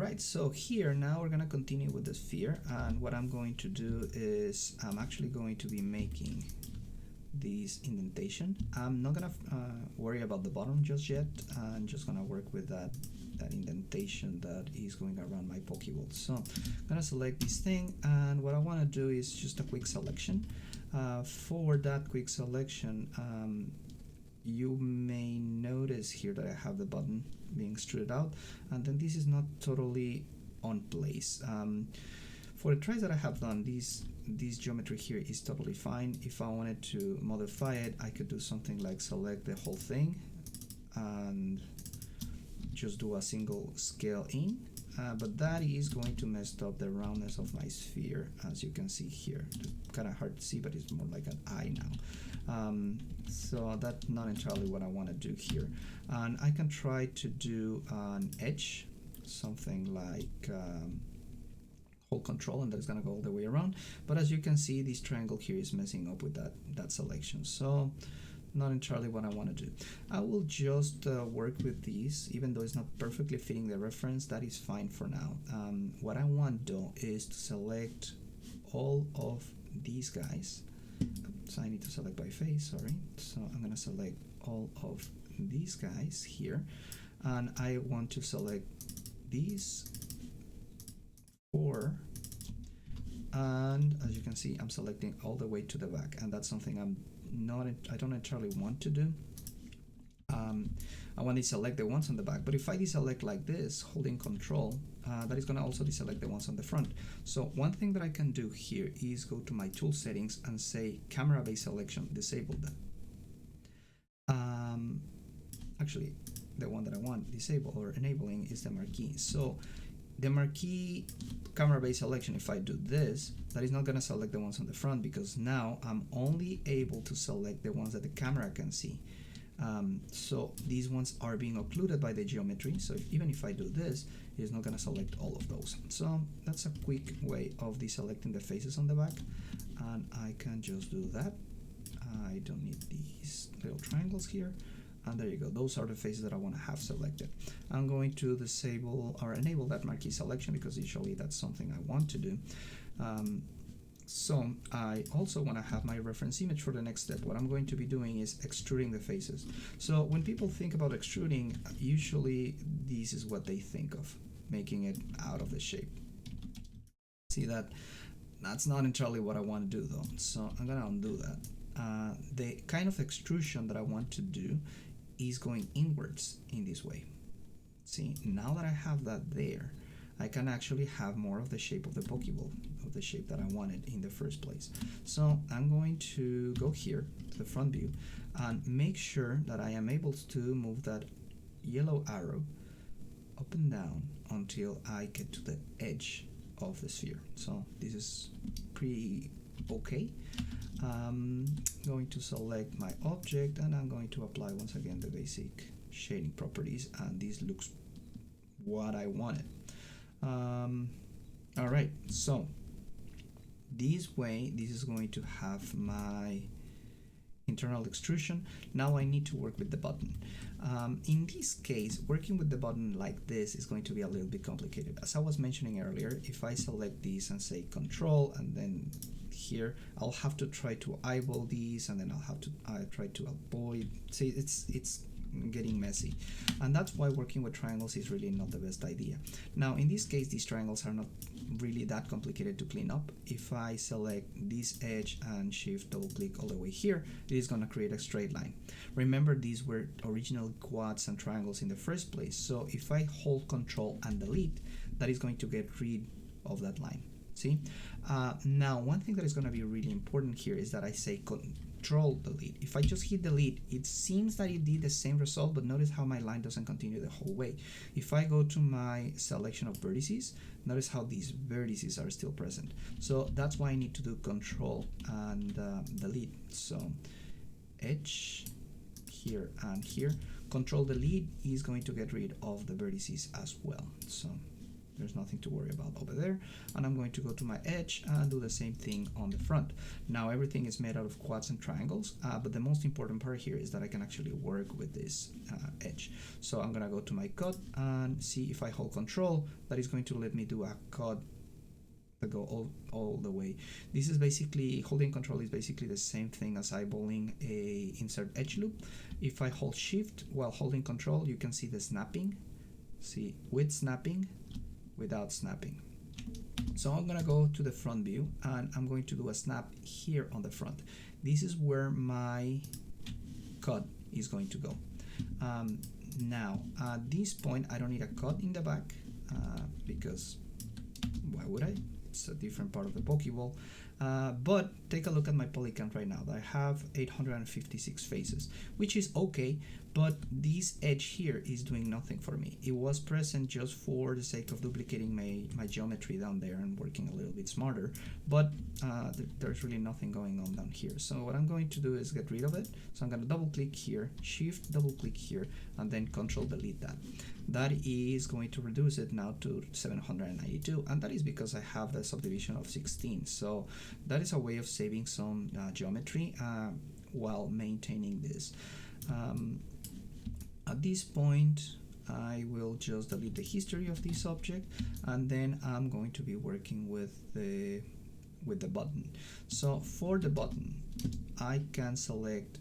right, so here now we're gonna continue with the sphere, and what I'm going to do is I'm actually going to be making this indentation. I'm not gonna worry about the bottom just yet. I'm just gonna work with that indentation that is going around my Pokeball. So I'm gonna select this thing, and what I want to do is just a quick selection. For that quick selection, you may notice here that I have the button being extruded out, and then this is not totally on place. For the tries that I have done, this geometry here is totally fine. If I wanted to modify it, I could do something like select the whole thing and just do a single scale in, but that is going to mess up the roundness of my sphere, as you can see here. Kind of hard to see, but it's more like an eye now. So that's not entirely what I want to do here. And I can try to do an edge, something like hold control, and that's gonna go all the way around. But as you can see, this triangle here is messing up with that selection. So not entirely what I want to do. I will just work with these, even though it's not perfectly fitting the reference. That is fine for now. What I want though is to select all of these guys. So I need to select by face, sorry. So I'm gonna select all of these guys here, and I want to select these four, and as you can see, I'm selecting all the way to the back, and that's something I don't entirely want to do. I want to select the ones on the back, but if I deselect like this, holding control, that is going to also deselect the ones on the front. So one thing that I can do here is go to my tool settings and say camera base selection, disable that. Actually, the one that I want disable or enabling is the marquee. So the marquee camera base selection, if I do this, that is not going to select the ones on the front, because now I'm only able to select the ones that the camera can see. So these ones are being occluded by the geometry, so even if I do this, it's not going to select all of those. So that's a quick way of deselecting the faces on the back, and I can just do that. I don't need these little triangles here, and there you go. Those are the faces that I want to have selected. I'm going to disable or enable that marquee selection, because usually that's something I want to do. So I also want to have my reference image for the next step. What I'm going to be doing is extruding the faces. So when people think about extruding, usually this is what they think of, making it out of the shape. See that's not entirely what I want to do though. So I'm gonna undo that. The kind of extrusion that I want to do is going inwards in this way. See, now that I have that there, I can actually have more of the shape of the Pokeball, of the shape that I wanted in the first place. So I'm going to go here to the front view and make sure that I am able to move that yellow arrow up and down until I get to the edge of the sphere. So this is pretty okay. I'm going to select my object, and I'm going to apply once again the basic shading properties, and this looks what I wanted. All right, so this way, this is going to have my internal extrusion. Now I need to work with the button. In this case, working with the button like this is going to be a little bit complicated. As I was mentioning earlier, if I select this and say control, and then here I'll have to try to eyeball these, and then I'll have to try to avoid. See, it's getting messy, and that's why working with triangles is really not the best idea. Now in this case, these triangles are not really that complicated to clean up. If I select this edge and shift double click all the way here, it is going to create a straight line. Remember, these were original quads and triangles in the first place, so if I hold control and delete, that is going to get rid of that line. See, now one thing that is going to be really important here is that I say control delete. If I just hit delete, it seems that it did the same result, but notice how my line doesn't continue the whole way. If I go to my selection of vertices, notice how these vertices are still present. So that's why I need to do control and delete. So edge here and here. Control delete is going to get rid of the vertices as well. So There's nothing to worry about over there. And I'm going to go to my edge and do the same thing on the front. Now everything is made out of quads and triangles, but the most important part here is that I can actually work with this edge. So I'm gonna go to my cut and see if I hold control, that is going to let me do a cut that go all the way. This is basically, holding control is basically the same thing as eyeballing a insert edge loop. If I hold shift while holding control, you can see the snapping. See, with snapping, without snapping. So I'm gonna go to the front view and I'm going to do a snap here on the front. This is where my cut is going to go. Now at this point I don't need a cut in the back because why would I? It's a different part of the Pokeball. But take a look at my polycount right now. I have 856 faces, which is okay, but this edge here is doing nothing for me. It was present just for the sake of duplicating my geometry down there and working a little bit smarter, but there's really nothing going on down here. So what I'm going to do is get rid of it. So I'm going to double click here, shift double click here, and then control delete that. That is going to reduce it now to 792, and that is because I have the subdivision of 16. So that is a way of saving some geometry while maintaining this. At this point, I will just delete the history of this object, and then I'm going to be working with the button. So for the button, I can select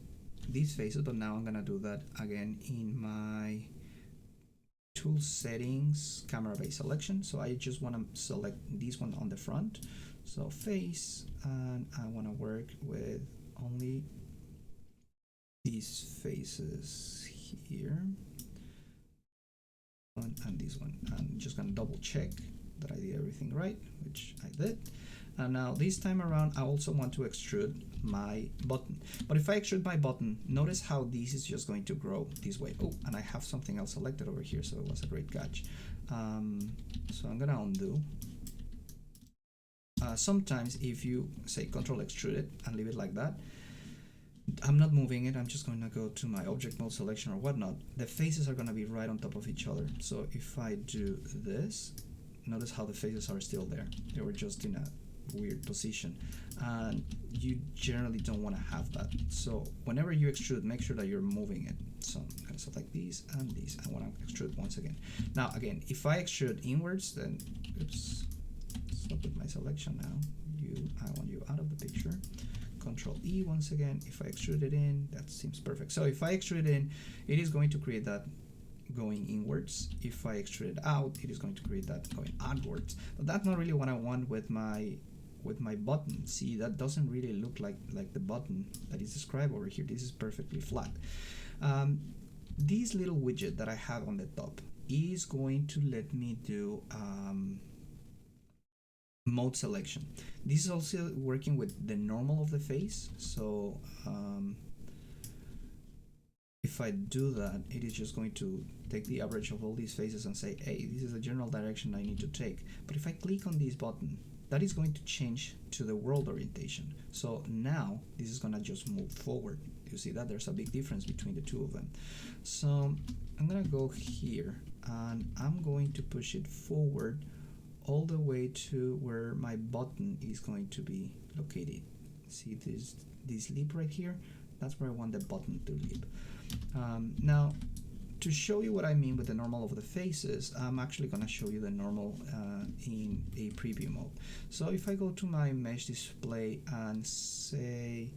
these faces, but now I'm gonna do that again in my tool settings, camera base selection. So I just want to select this one on the front, so face, and I want to work with only these faces here, and this one. I'm just gonna double check that I did everything right, which I did. And now this time around I also want to extrude my button, but if I extrude my button, notice how this is just going to grow this way. Oh, and I have something else selected over here, so it was a great catch. So I'm gonna undo. Sometimes if you say control extrude it and leave it like that, I'm not moving it, I'm just going to go to my object mode selection or whatnot, the faces are going to be right on top of each other. So if I do this, notice how the faces are still there. They were just in a weird position, and you generally don't want to have that. So whenever you extrude, make sure that you're moving it. So I'm going to select these and these. I want to extrude once again. Now again, if I extrude inwards, then oops, stop with my selection now. I want you out of the picture. Control E once again. If I extrude it in, that seems perfect. So if I extrude it in, it is going to create that going inwards. If I extrude it out, it is going to create that going outwards. But that's not really what I want with my button. See, that doesn't really look like the button that is described over here. This is perfectly flat. This little widget that I have on the top is going to let me do mode selection. This is also working with the normal of the face. So if I do that, it is just going to take the average of all these faces and say, hey, this is the general direction I need to take. But if I click on this button, that is going to change to the world orientation. So now this is gonna just move forward. You see that there's a big difference between the two of them. So I'm gonna go here and I'm going to push it forward all the way to where my button is going to be located. See this lip right here? That's where I want the button to lip. Now, to show you what I mean with the normal of the faces, I'm actually going to show you the normal in a preview mode. So if I go to my mesh display and say,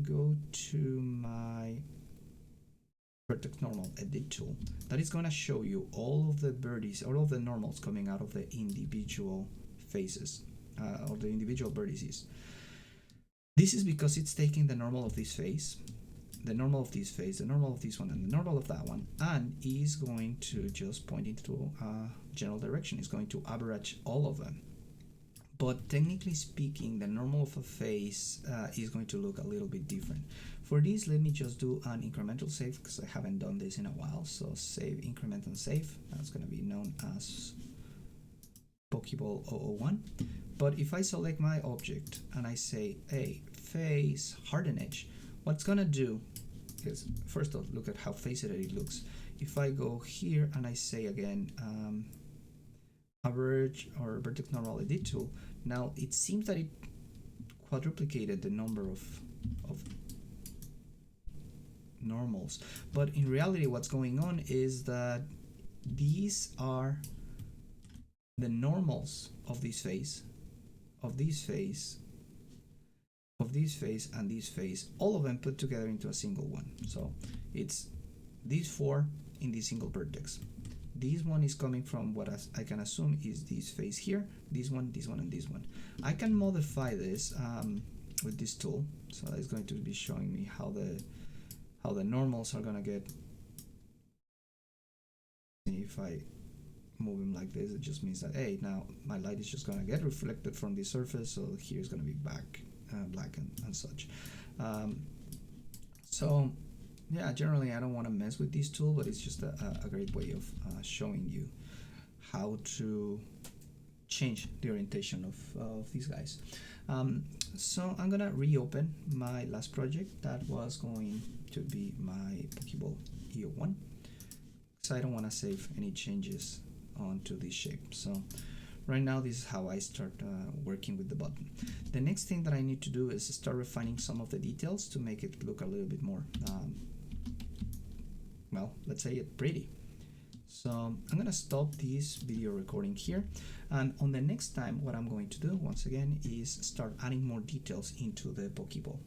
go to my vertex normal edit tool, that is going to show you all of the vertices, all of the normals coming out of the individual faces, or the individual vertices. This is because it's taking the normal of this face, the normal of this face, the normal of this one, and the normal of that one, and is going to just point into a general direction. It's going to average all of them. But technically speaking, the normal of a face is going to look a little bit different. For this, let me just do an incremental save because I haven't done this in a while. So save, increment, and save. That's going to be known as Pokeball 001. But if I select my object and I say, hey, face, harden edge, what's going to do is, first off, look at how faceted it looks. If I go here and I say again, average or vertex normal edit tool, now it seems that it quadruplicated the number of normals, but in reality what's going on is that these are the normals of this face, of this face, of this face, and this face, all of them put together into a single one. So it's these four in this single vertex. This one is coming from what I can assume is this face here, this one, and this one. I can modify this with this tool, so it's going to be showing me how the normals are gonna get. If I move them like this, it just means that, hey, now my light is just gonna get reflected from the surface, so here's gonna be black and such. So yeah, generally I don't want to mess with this tool, but it's just a great way of showing you how to change the orientation of these guys. So I'm gonna reopen my last project that was going to be my Pokeball EO1, so I don't want to save any changes onto this shape. So right now this is how I start working with the button. The next thing that I need to do is start refining some of the details to make it look a little bit more well, let's say it pretty. So I'm gonna stop this video recording here, and on the next time what I'm going to do once again is start adding more details into the Pokeball.